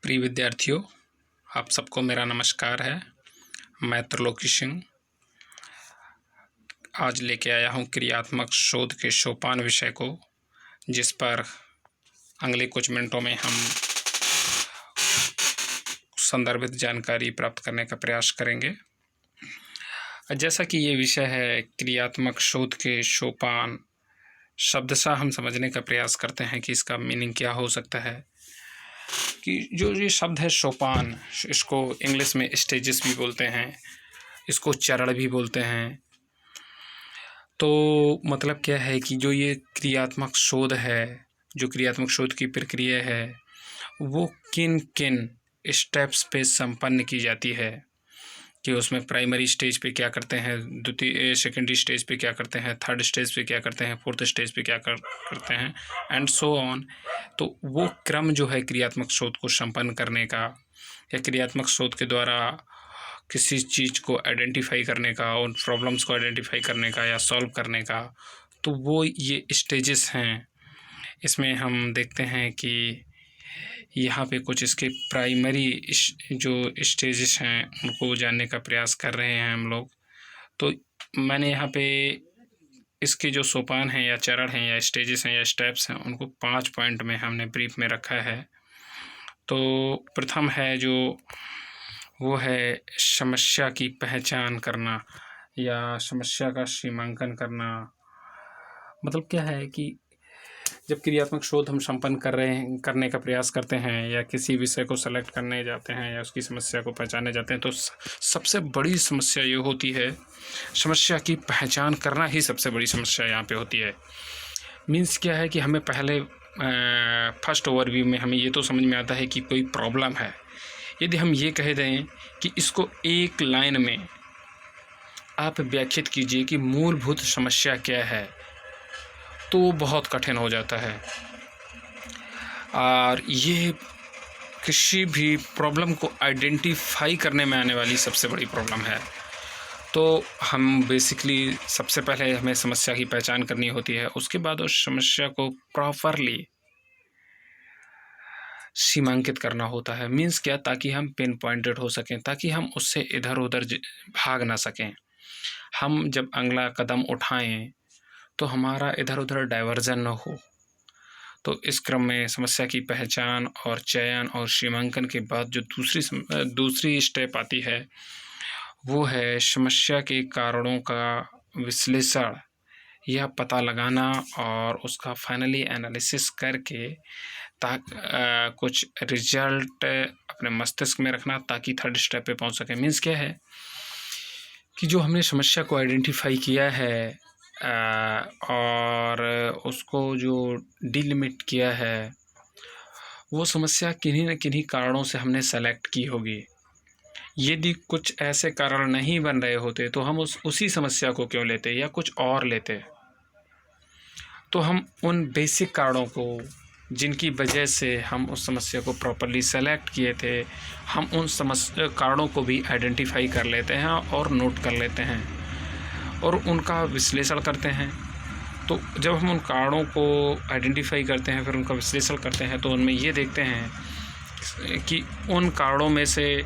प्रिय विद्यार्थियों, आप सबको मेरा नमस्कार है। मैं त्रिलोकी सिंह आज लेके आया हूँ क्रियात्मक शोध के सोपान विषय को, जिस पर अगले कुछ मिनटों में हम संदर्भित जानकारी प्राप्त करने का प्रयास करेंगे। जैसा कि ये विषय है क्रियात्मक शोध के सोपान, शब्दशः हम समझने का प्रयास करते हैं कि इसका मीनिंग क्या हो सकता है। कि जो ये शब्द है सोपान, इसको इंग्लिश में स्टेजेस भी बोलते हैं, इसको चरण भी बोलते हैं। तो मतलब क्या है कि जो ये क्रियात्मक शोध है, जो क्रियात्मक शोध की प्रक्रिया है, वो किन किन स्टेप्स पे संपन्न की जाती है। कि उसमें प्राइमरी स्टेज पे क्या करते हैं, द्वितीय सेकेंडरी स्टेज पे क्या करते हैं, थर्ड स्टेज पे क्या करते हैं, फोर्थ स्टेज पे क्या करते हैं, एंड सो ऑन। तो वो क्रम जो है क्रियात्मक शोध को संपन्न करने का, या क्रियात्मक शोध के द्वारा किसी चीज़ को आइडेंटिफाई करने का, उन प्रॉब्लम्स को आइडेंटिफाई करने का या सॉल्व करने का, तो वो ये स्टेजेस हैं। इसमें हम देखते हैं कि यहाँ पे कुछ इसके प्राइमरी जो स्टेजेस हैं उनको जानने का प्रयास कर रहे हैं हम लोग। तो मैंने यहाँ पे इसके जो सोपान हैं या चरण हैं या स्टेजेस हैं या स्टेप्स हैं, उनको 5 पॉइंट में हमने ब्रीफ में रखा है। तो प्रथम है जो वो है समस्या की पहचान करना या समस्या का सीमांकन करना। मतलब क्या है कि जब क्रियात्मक शोध हम संपन्न करने का प्रयास करते हैं या किसी विषय को सेलेक्ट करने जाते हैं या उसकी समस्या को पहचानने जाते हैं, तो सबसे बड़ी समस्या ये होती है, समस्या की पहचान करना ही सबसे बड़ी समस्या यहाँ पे होती है। मीन्स क्या है कि हमें पहले फर्स्ट ओवरव्यू में हमें ये तो समझ में आता है कि कोई प्रॉब्लम है। यदि हम ये कह दें कि इसको एक लाइन में आप व्याख्यात कीजिए कि मूलभूत समस्या क्या है, तो बहुत कठिन हो जाता है। और ये किसी भी प्रॉब्लम को आइडेंटिफाई करने में आने वाली सबसे बड़ी प्रॉब्लम है। तो हम बेसिकली सबसे पहले हमें समस्या की पहचान करनी होती है, उसके बाद उस समस्या को प्रॉपरली सीमांकित करना होता है। मीन्स क्या, ताकि हम पिन पॉइंटेड हो सकें, ताकि हम उससे इधर उधर भाग ना सकें। हम जब अगला कदम उठाएं तो हमारा इधर उधर डाइवर्जन न हो। तो इस क्रम में समस्या की पहचान और चयन और सीमांकन के बाद जो दूसरी स्टेप आती है, वो है समस्या के कारणों का विश्लेषण या पता लगाना और उसका फाइनली एनालिसिस करके कुछ रिजल्ट अपने मस्तिष्क में रखना, ताकि थर्ड स्टेप पे पहुंच सके। मीन्स क्या है कि जो हमने समस्या को आइडेंटिफाई किया है और उसको जो डिलिमिट किया है, वो समस्या किन्हीं न किन्हीं कारणों से हमने सेलेक्ट की होगी। यदि कुछ ऐसे कारण नहीं बन रहे होते तो हम उसी समस्या को क्यों लेते या कुछ और लेते। तो हम उन बेसिक कारणों को, जिनकी वजह से हम उस समस्या को प्रॉपरली सेलेक्ट किए थे, हम उन कारणों को भी आइडेंटिफाई कर लेते हैं और नोट कर लेते हैं और उनका विश्लेषण करते हैं। तो जब हम उन कारणों को आइडेंटिफाई करते हैं, फिर उनका विश्लेषण करते हैं, तो उनमें ये देखते हैं कि उन कारणों में से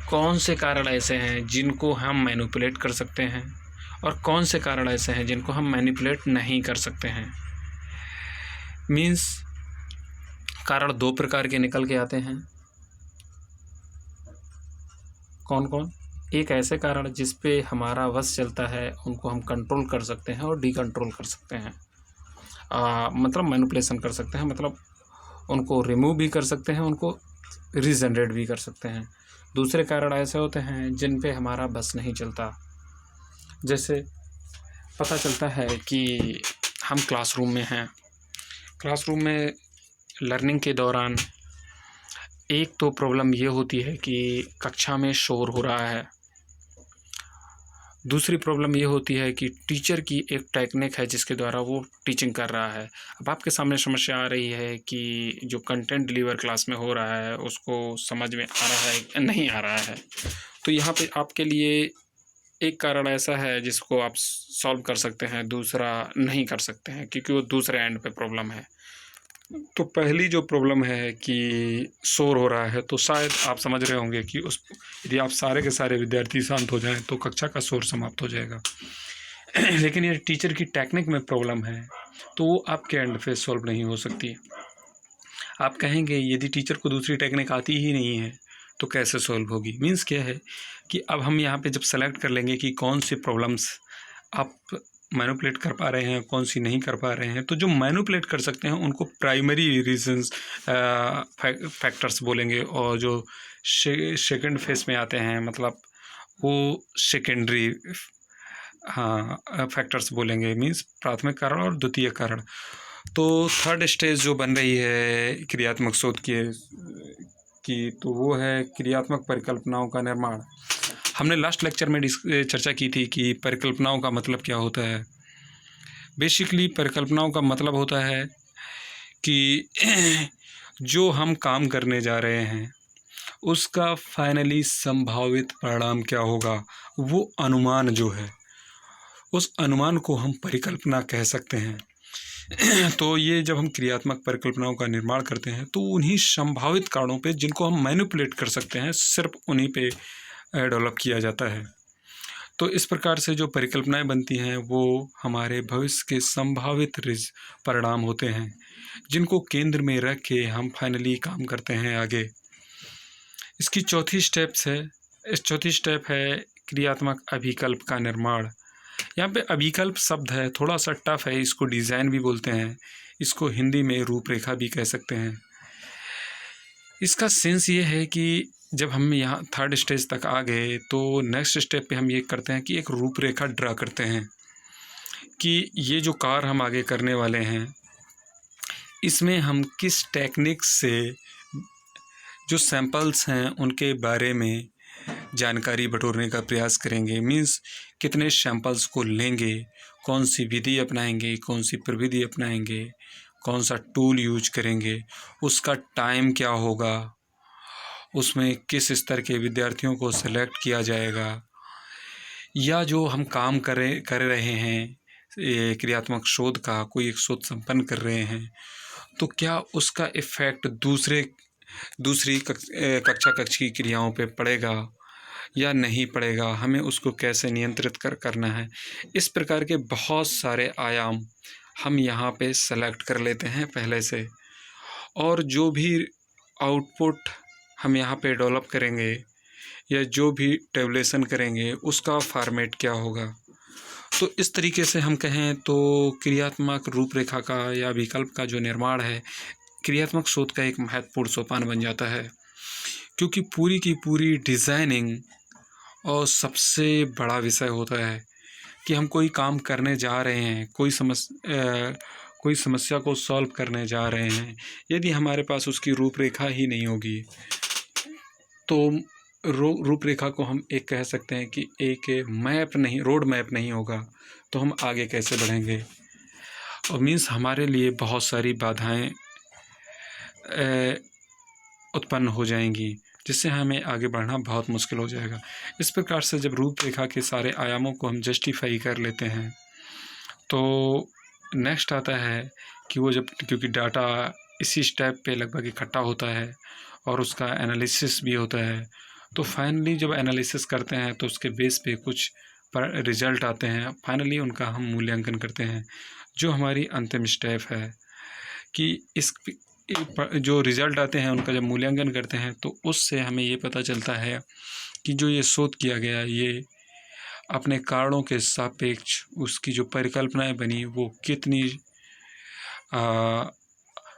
कौन से कारण ऐसे हैं जिनको हम मैनिपुलेट कर सकते हैं और कौन से कारण ऐसे हैं जिनको हम मैनिपुलेट नहीं कर सकते हैं। मीन्स कारण 2 प्रकार के निकल के आते हैं। कौन कौन? एक ऐसे कारण जिस पे हमारा वश चलता है, उनको हम कंट्रोल कर सकते हैं और डीकंट्रोल कर सकते हैं। मतलब मैनिपुलेशन कर सकते हैं, मतलब उनको रिमूव भी कर सकते हैं, उनको रीजनरेट भी कर सकते हैं। दूसरे कारण ऐसे होते हैं जिन पे हमारा बस नहीं चलता। जैसे पता चलता है कि हम क्लासरूम में हैं, क्लासरूम में लर्निंग के दौरान एक तो प्रॉब्लम ये होती है कि कक्षा में शोर हो रहा है। दूसरी प्रॉब्लम ये होती है कि टीचर की एक टेक्निक है जिसके द्वारा वो टीचिंग कर रहा है। अब आपके सामने समस्या आ रही है कि जो कंटेंट डिलीवर क्लास में हो रहा है उसको समझ में आ रहा है या नहीं आ रहा है। तो यहाँ पे आपके लिए एक कारण ऐसा है जिसको आप सॉल्व कर सकते हैं, दूसरा नहीं कर सकते हैं क्योंकि वो दूसरे एंड पे प्रॉब्लम है। तो पहली जो प्रॉब्लम है कि शोर हो रहा है, तो शायद आप समझ रहे होंगे कि यदि आप सारे के सारे विद्यार्थी शांत हो जाएं तो कक्षा का शोर समाप्त हो जाएगा। लेकिन ये टीचर की टेक्निक में प्रॉब्लम है, तो वो आपके एंड पे सॉल्व नहीं हो सकती। आप कहेंगे यदि टीचर को दूसरी टेक्निक आती ही नहीं है तो कैसे सॉल्व होगी। मीन्स क्या है कि अब हम यहाँ पे जब सेलेक्ट कर लेंगे कि कौन सी प्रॉब्लम्स आप मैनिपुलेट कर पा रहे हैं, कौन सी नहीं कर पा रहे हैं, तो जो मैनिपुलेट कर सकते हैं उनको प्राइमरी रीजंस फैक्टर्स बोलेंगे, और जो सेकंड फेस में आते हैं मतलब वो सेकेंडरी फैक्टर्स बोलेंगे, मीन्स प्राथमिक कारण और द्वितीय कारण। तो थर्ड स्टेज जो बन रही है क्रियात्मक शोध की तो वो है क्रियात्मक परिकल्पनाओं का निर्माण। हमने लास्ट लेक्चर में चर्चा की थी कि परिकल्पनाओं का मतलब क्या होता है। बेसिकली परिकल्पनाओं का मतलब होता है कि जो हम काम करने जा रहे हैं उसका फाइनली संभावित परिणाम क्या होगा, वो अनुमान जो है उस अनुमान को हम परिकल्पना कह सकते हैं। तो ये जब हम क्रियात्मक परिकल्पनाओं का निर्माण करते हैं तो उन्हीं संभावित कारणों पे जिनको हम मैनिपुलेट कर सकते हैं सिर्फ उन्हीं पे डेवलप किया जाता है। तो इस प्रकार से जो परिकल्पनाएं बनती हैं वो हमारे भविष्य के संभावित परिणाम होते हैं जिनको केंद्र में रख के हम फाइनली काम करते हैं आगे। इसकी चौथी स्टेप है क्रियात्मक अभिकल्प का निर्माण। यहाँ पे अभिकल्प शब्द है, थोड़ा सा टफ है, इसको डिज़ाइन भी बोलते हैं, इसको हिंदी में रूपरेखा भी कह सकते हैं। इसका सेंस ये है कि जब हम यहाँ थर्ड स्टेज तक आ गए तो नेक्स्ट स्टेप पे हम ये करते हैं कि एक रूपरेखा ड्रा करते हैं कि ये जो कार्य हम आगे करने वाले हैं इसमें हम किस टेक्निक से जो सैंपल्स हैं उनके बारे में जानकारी बटोरने का प्रयास करेंगे। मीन्स कितने सैंपल्स को लेंगे, कौन सी विधि अपनाएंगे, कौन सी प्रविधि अपनाएंगे, कौन सा टूल यूज करेंगे, उसका टाइम क्या होगा, उसमें किस स्तर के विद्यार्थियों को सेलेक्ट किया जाएगा, या जो हम काम कर रहे हैं क्रियात्मक शोध का, कोई एक शोध संपन्न कर रहे हैं तो क्या उसका इफ़ेक्ट दूसरी कक्षा की क्रियाओं पे पड़ेगा या नहीं पड़ेगा, हमें उसको कैसे नियंत्रित करना है। इस प्रकार के बहुत सारे आयाम हम यहाँ पे सेलेक्ट कर लेते हैं पहले से, और जो भी आउटपुट हम यहाँ पे डेवलप करेंगे या जो भी टेबुलेशन करेंगे उसका फॉर्मेट क्या होगा। तो इस तरीके से हम कहें तो क्रियात्मक रूपरेखा का या विकल्प का जो निर्माण है क्रियात्मक शोध का एक महत्वपूर्ण सोपान बन जाता है, क्योंकि पूरी की पूरी डिज़ाइनिंग और सबसे बड़ा विषय होता है कि हम कोई काम करने जा रहे हैं, कोई समस्या को सॉल्व करने जा रहे हैं, यदि हमारे पास उसकी रूपरेखा ही नहीं होगी तो रूपरेखा को हम एक कह सकते हैं कि एक रोड मैप नहीं होगा तो हम आगे कैसे बढ़ेंगे। और मीन्स हमारे लिए बहुत सारी बाधाएं उत्पन्न हो जाएंगी जिससे हमें आगे बढ़ना बहुत मुश्किल हो जाएगा। इस प्रकार से जब रूपरेखा के सारे आयामों को हम जस्टिफाई कर लेते हैं तो नेक्स्ट आता है कि वो क्योंकि डाटा इसी स्टेप पे लगभग इकट्ठा होता है और उसका एनालिसिस भी होता है, तो फाइनली जब एनालिसिस करते हैं तो उसके बेस पे कुछ रिजल्ट आते हैं, फाइनली उनका हम मूल्यांकन करते हैं। जो हमारी अंतिम स्टेप है कि इस जो रिज़ल्ट आते हैं उनका जब मूल्यांकन करते हैं तो उससे हमें ये पता चलता है कि जो ये शोध किया गया ये अपने कारणों के सापेक्ष उसकी जो परिकल्पनाएं बनी वो कितनी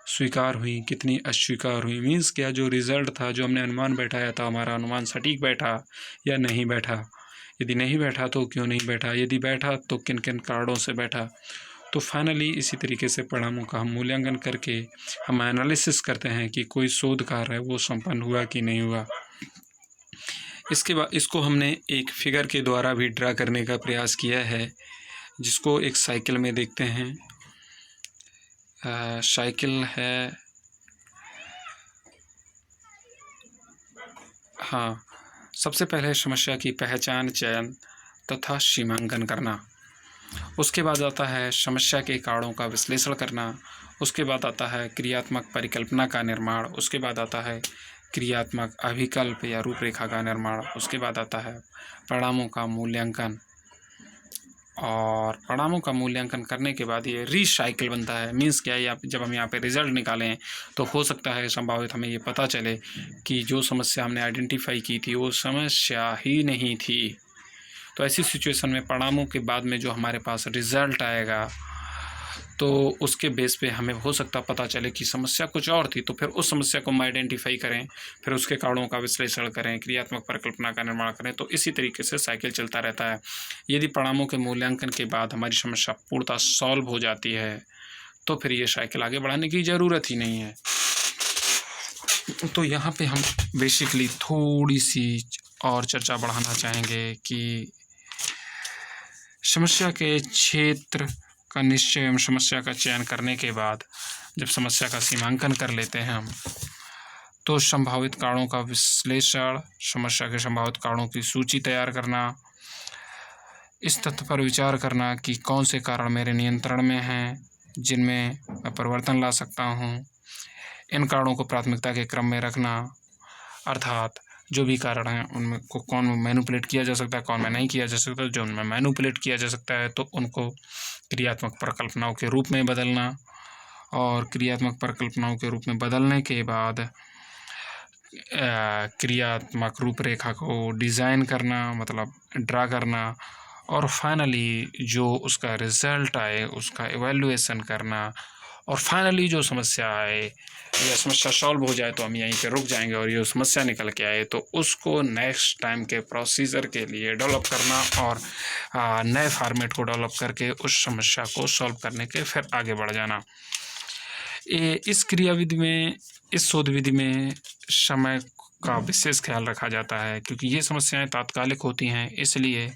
स्वीकार हुई, कितनी अस्वीकार हुई। मीन्स क्या, जो रिज़ल्ट था, जो हमने अनुमान बैठाया था, हमारा अनुमान सटीक बैठा या नहीं बैठा, यदि नहीं बैठा तो क्यों नहीं बैठा, यदि बैठा तो किन किन कारणों से बैठा। तो फाइनली इसी तरीके से परिणामों का हम मूल्यांकन करके हम एनालिसिस करते हैं कि कोई शोध कार्य है वो संपन्न हुआ कि नहीं हुआ। इसके बाद इसको हमने एक फिगर के द्वारा भी ड्रा करने का प्रयास किया है, जिसको एक साइकिल में देखते हैं। साइकिल है, हाँ, सबसे पहले समस्या की पहचान, चयन तथा सीमांकन करना। उसके बाद आता है समस्या के कारणों का विश्लेषण करना। उसके बाद आता है क्रियात्मक परिकल्पना का निर्माण, उसके बाद आता है क्रियात्मक अभिकल्प या रूपरेखा का निर्माण, उसके बाद आता है परिणामों का मूल्यांकन, और परिणामों का मूल्यांकन करने के बाद ये रीसाइकिल बनता है। मीन्स क्या है, जब हम यहाँ पे रिजल्ट निकालें तो हो सकता है संभावित हमें ये पता चले कि जो समस्या हमने आइडेंटिफाई की थी वो समस्या ही नहीं थी। तो ऐसी सिचुएशन में परिणामों के बाद में जो हमारे पास रिजल्ट आएगा तो उसके बेस पे हमें हो सकता पता चले कि समस्या कुछ और थी। तो फिर उस समस्या को हम आइडेंटिफाई करें, फिर उसके कारणों का विश्लेषण करें, क्रियात्मक परिकल्पना का निर्माण करें। तो इसी तरीके से साइकिल चलता रहता है। यदि परिणामों के मूल्यांकन के बाद हमारी समस्या पूर्णतः सॉल्व हो जाती है तो फिर ये साइकिल आगे बढ़ाने की ज़रूरत ही नहीं है। तो यहाँ पे हम बेसिकली थोड़ी सी और चर्चा बढ़ाना चाहेंगे कि समस्या के क्षेत्र का निश्चय एवं समस्या का चयन करने के बाद जब समस्या का सीमांकन कर लेते हैं हम, तो संभावित कारणों का विश्लेषण, समस्या के संभावित कारणों की सूची तैयार करना, इस तथ्य पर विचार करना कि कौन से कारण मेरे नियंत्रण में हैं जिनमें मैं परिवर्तन ला सकता हूँ, इन कारणों को प्राथमिकता के क्रम में रखना, अर्थात जो भी कारण हैं उनमें को कौन मैनिपुलेट किया जा सकता है, कौन में नहीं किया जा सकता। जो उनमें मैनिपुलेट किया जा सकता है तो उनको क्रियात्मक परिकल्पनाओं के रूप में बदलना, और क्रियात्मक परिकल्पनाओं के रूप में बदलने के बाद क्रियात्मक रूपरेखा को डिज़ाइन करना, मतलब ड्रा करना, और फाइनली जो उसका रिज़ल्ट आए उसका इवैल्यूएशन करना, और फाइनली जो समस्या आए या समस्या सॉल्व हो जाए तो हम यहीं पे रुक जाएंगे, और ये समस्या निकल के आए तो उसको नेक्स्ट टाइम के प्रोसीजर के लिए डेवलप करना और नए फॉर्मेट को डेवलप करके उस समस्या को सॉल्व करने के फिर आगे बढ़ जाना। इस क्रियाविधि में, इस शोध विधि में समय का विशेष ख्याल रखा जाता है क्योंकि ये समस्याएं तात्कालिक होती हैं। इसलिए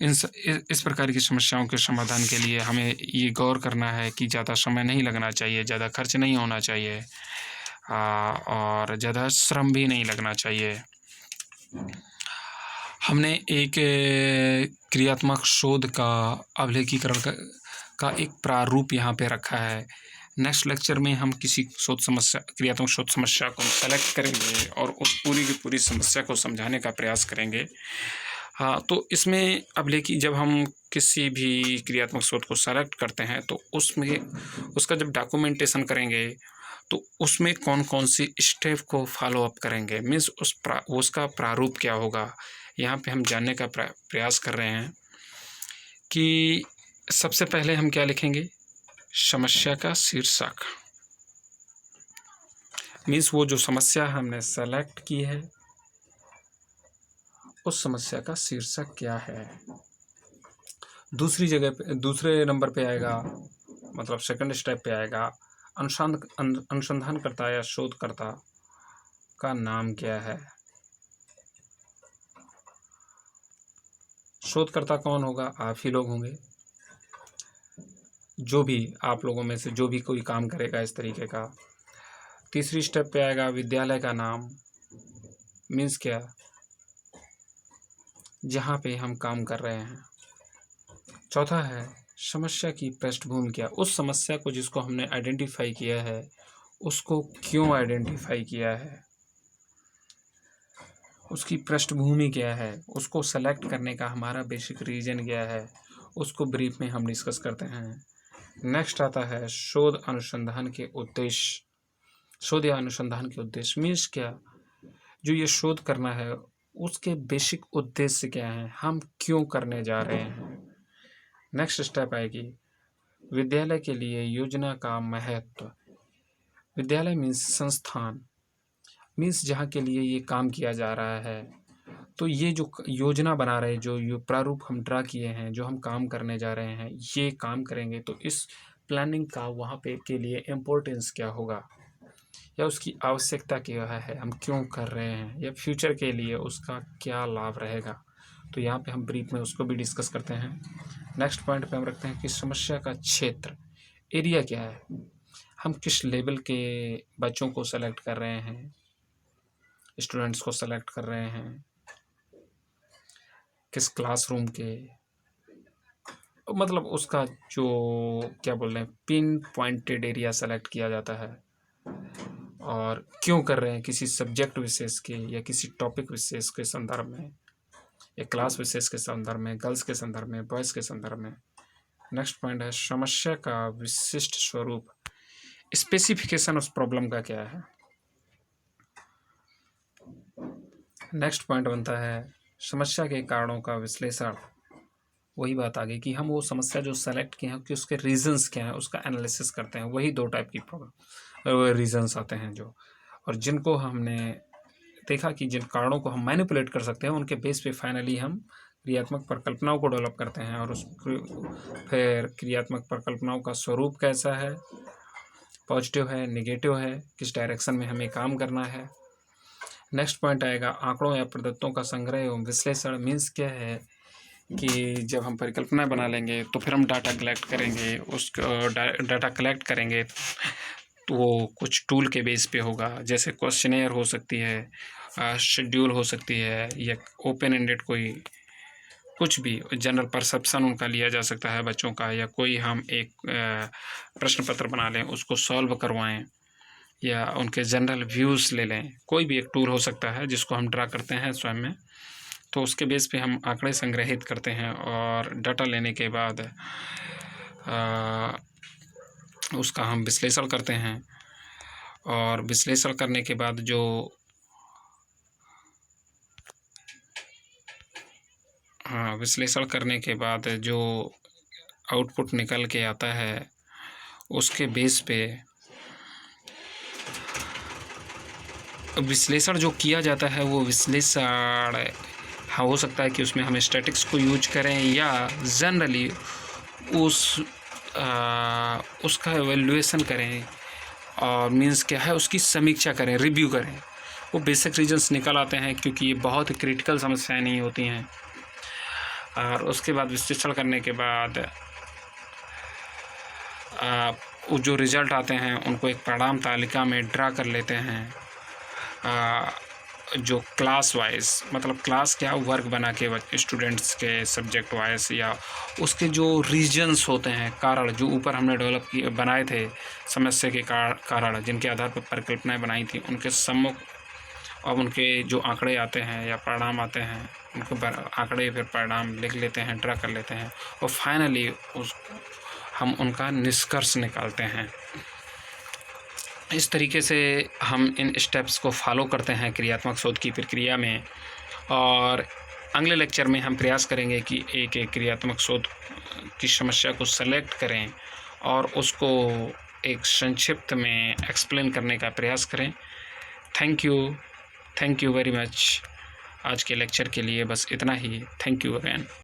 इस प्रकार की समस्याओं के समाधान के लिए हमें ये गौर करना है कि ज़्यादा समय नहीं लगना चाहिए, ज़्यादा खर्च नहीं होना चाहिए, और ज़्यादा श्रम भी नहीं लगना चाहिए। हमने एक क्रियात्मक शोध का अभिलेखीकरण का एक प्रारूप यहाँ पे रखा है। नेक्स्ट लेक्चर में हम किसी क्रियात्मक शोध समस्या को सेलेक्ट करेंगे और उस पूरी की पूरी समस्या को समझाने का प्रयास करेंगे। हाँ, तो इसमें अभिलेखी, जब हम किसी भी क्रियात्मक शोध को सेलेक्ट करते हैं तो उसमें उसका जब डॉक्यूमेंटेशन करेंगे तो उसमें कौन कौन सी स्टेप को फॉलो अप करेंगे, मीन्स उसका प्रारूप क्या होगा, यहाँ पे हम जानने का प्रयास कर रहे हैं। कि सबसे पहले हम क्या लिखेंगे, समस्या का शीर्षक, मीन्स वो जो समस्या हमने सेलेक्ट की है उस समस्या का शीर्षक क्या है। दूसरे नंबर पे आएगा, मतलब सेकंड स्टेप पे आएगा, अनुसंधानकर्ता या शोधकर्ता का नाम क्या है। शोधकर्ता कौन होगा, आप ही लोग होंगे, जो भी आप लोगों में से जो भी कोई काम करेगा इस तरीके का। तीसरी स्टेप पे आएगा विद्यालय का नाम, मीन्स क्या, जहाँ पे हम काम कर रहे हैं। चौथा है समस्या की पृष्ठभूमि क्या, उस समस्या को जिसको हमने आइडेंटिफाई किया है उसको क्यों आइडेंटिफाई किया है, उसकी पृष्ठभूमि क्या है, उसको सेलेक्ट करने का हमारा बेसिक रीजन क्या है, उसको ब्रीफ में हम डिस्कस करते हैं। नेक्स्ट आता है शोध अनुसंधान के उद्देश्य। शोध या अनुसंधान के उद्देश्य मीन्स क्या, जो ये शोध करना है उसके बेसिक उद्देश्य क्या हैं, हम क्यों करने जा रहे हैं। नेक्स्ट स्टेप आएगी विद्यालय के लिए योजना का महत्व। विद्यालय मीन्स संस्थान, मीन्स जहाँ के लिए ये काम किया जा रहा है। तो ये जो योजना बना रहे, जो प्रारूप हम ड्रा किए हैं, जो हम काम करने जा रहे हैं, ये काम करेंगे तो इस प्लानिंग का वहाँ पे के लिए इम्पोर्टेंस क्या होगा या उसकी आवश्यकता क्या है, हम क्यों कर रहे हैं, या फ्यूचर के लिए उसका क्या लाभ रहेगा। तो यहाँ पे हम ब्रीफ में उसको भी डिस्कस करते हैं। नेक्स्ट पॉइंट पे हम रखते हैं कि समस्या का क्षेत्र, एरिया क्या है, हम किस लेवल के बच्चों को सेलेक्ट कर रहे हैं, स्टूडेंट्स को सेलेक्ट कर रहे हैं, किस क्लासरूम के, मतलब उसका जो क्या बोल रहे हैं पिन पॉइंटेड एरिया सेलेक्ट किया जाता है, और क्यों कर रहे हैं किसी सब्जेक्ट विशेष के या किसी टॉपिक विशेष के संदर्भ में, या क्लास विशेष के संदर्भ में, गर्ल्स के संदर्भ में, बॉयज़ के संदर्भ में। नेक्स्ट पॉइंट है समस्या का विशिष्ट स्वरूप, स्पेसिफिकेशन उस प्रॉब्लम का क्या है। नेक्स्ट पॉइंट बनता है समस्या के कारणों का विश्लेषण। वही बात आ गई कि हम वो समस्या जो सेलेक्ट किए हैं कि उसके रीजंस क्या हैं उसका एनालिसिस करते हैं। वही दो टाइप की प्रॉब्लम रीजंस आते हैं जो, और जिनको हमने देखा कि जिन कारणों को हम मैनिपुलेट कर सकते हैं उनके बेस पे फाइनली हम क्रियात्मक परिकल्पनाओं को डेवलप करते हैं। और उस फिर क्रियात्मक परिकल्पनाओं का स्वरूप कैसा है, पॉजिटिव है, नेगेटिव है, किस डायरेक्शन में हमें काम करना है। नेक्स्ट पॉइंट आएगा आंकड़ों या प्रदत्तों का संग्रह एवं विश्लेषण। मीन्स क्या है कि जब हम परिकल्पना बना लेंगे तो फिर हम डाटा कलेक्ट करेंगे, डाटा कलेक्ट करेंगे तो वो कुछ टूल के बेस पे होगा, जैसे क्वेश्चनेयर हो सकती है, शेड्यूल हो सकती है, या ओपन एंडेड कोई कुछ भी जनरल परसेप्शन उनका लिया जा सकता है बच्चों का, या कोई हम एक प्रश्न पत्र बना लें उसको सॉल्व करवाएं, या उनके जनरल व्यूज़ ले लें। कोई भी एक टूल हो सकता है जिसको हम ड्रा करते हैं स्वयं में, तो उसके बेस पे हम आंकड़े संग्रहित करते हैं और डाटा लेने के बाद उसका हम विश्लेषण करते हैं। और विश्लेषण करने के बाद जो विश्लेषण करने के बाद जो आउटपुट निकल के आता है उसके बेस पे विश्लेषण जो किया जाता है वो विश्लेषण हो सकता है कि उसमें हम स्टैटिक्स को यूज करें या जनरली उसका एवेल्युएशन करें, और मीन्स क्या है उसकी समीक्षा करें, रिव्यू करें। वो बेसिक रीजंस निकल आते हैं क्योंकि ये बहुत ही क्रिटिकल समस्याएं नहीं होती हैं। और उसके बाद विश्लेषण करने के बाद वो जो रिज़ल्ट आते हैं उनको एक परिणाम तालिका में ड्रा कर लेते हैं, जो क्लास वाइज, मतलब क्लास क्या वर्क बना के स्टूडेंट्स के सब्जेक्ट वाइज, या उसके जो रीजन्स होते हैं, कारण जो ऊपर हमने डेवलप किए बनाए थे समस्या के कारण जिनके आधार पर परिकल्पनाएं बनाई थी, उनके सम्मुख अब उनके जो आंकड़े आते हैं या परिणाम आते हैं उनके आंकड़े फिर परिणाम लिख लेते हैं, ड्रा कर लेते हैं, और फाइनली हम उनका निष्कर्ष निकालते हैं। इस तरीके से हम इन स्टेप्स को फॉलो करते हैं क्रियात्मक शोध की प्रक्रिया में। और अगले लेक्चर में हम प्रयास करेंगे कि एक क्रियात्मक शोध की समस्या को सेलेक्ट करें और उसको एक संक्षिप्त में एक्सप्लेन करने का प्रयास करें। Thank you very much. आज के लेक्चर के लिए बस इतना ही। Thank you again.